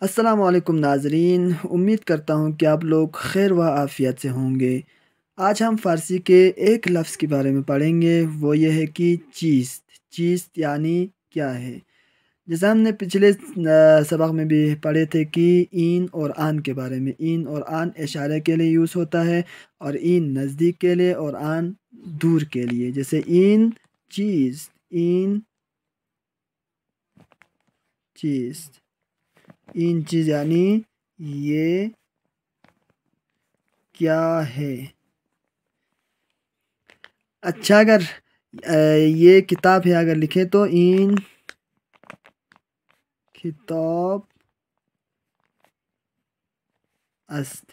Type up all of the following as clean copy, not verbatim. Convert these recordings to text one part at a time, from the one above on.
السلام علیکم ناظرین، امید کرتا ہوں کہ آپ لوگ خیر و عافیت سے ہوں گے۔ آج ہم فارسی کے ایک لفظ کے بارے میں پڑھیں گے، وہ یہ ہے کہ چیست۔ چیست یعنی کیا ہے؟ جیسے ہم نے پچھلے سبق میں بھی پڑھے تھے کہ این اور آن کے بارے میں۔ این اور آن اشارے کے لیے یوز ہوتا ہے، اور این نزدیک کے لیے اور آن دور کے لیے۔ جیسے این چیز، این چیز، این چیز یعنی یہ کیا ہے۔ اچھا، اگر یہ کتاب ہے اگر لکھیں تو این کتاب است،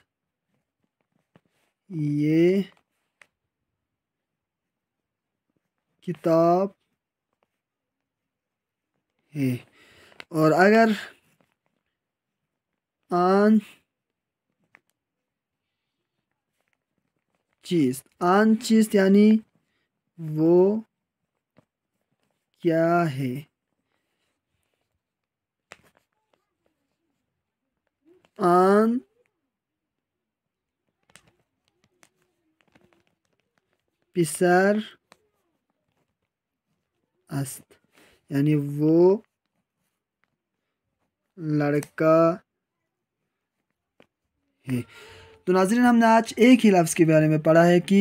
یہ کتاب ہے۔ اور اگر آن چیز، آن چیز یعنی وہ کیا ہے۔ آن پسر است یعنی وہ لڑکا ہے۔ تو ناظرین، ہم نے آج ایک ہی لفظ کے بارے میں پڑھا ہے کہ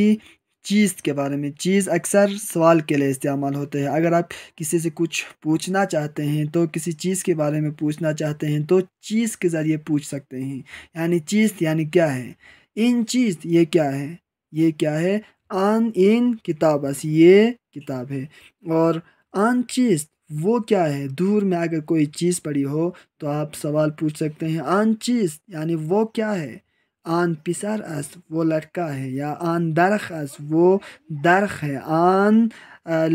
چیز کے بارے میں۔ چیز اکثر سوال کے لیے استعمال ہوتے ہیں۔ اگر آپ کسی سے کچھ پوچھنا چاہتے ہیں تو کسی چیز کے بارے میں پوچھنا چاہتے ہیں تو چیز کے ذریعے پوچھ سکتے ہیں، یعنی چیز یعنی کیا ہے۔ ان چیز یہ کیا ہے، یہ کیا ہے۔ آن ان کتاب اس، یہ کتاب ہے۔ اور آن چیز وہ کیا ہے۔ دور میں اگر کوئی چیز پڑی ہو تو آپ سوال پوچھ سکتے ہیں آن چیز یعنی وہ کیا ہے۔ آن پسر اس وہ لڑکا ہے، یا آن درخ اس وہ درخ ہے۔ آن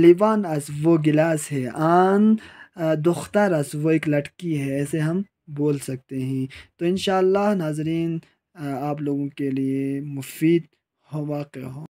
لیوان اس وہ گلاس ہے۔ آن دختر اس وہ ایک لڑکی ہے۔ ایسے ہم بول سکتے ہیں۔ تو انشاءاللہ ناظرین، آپ لوگوں کے لیے مفید واقع ہو۔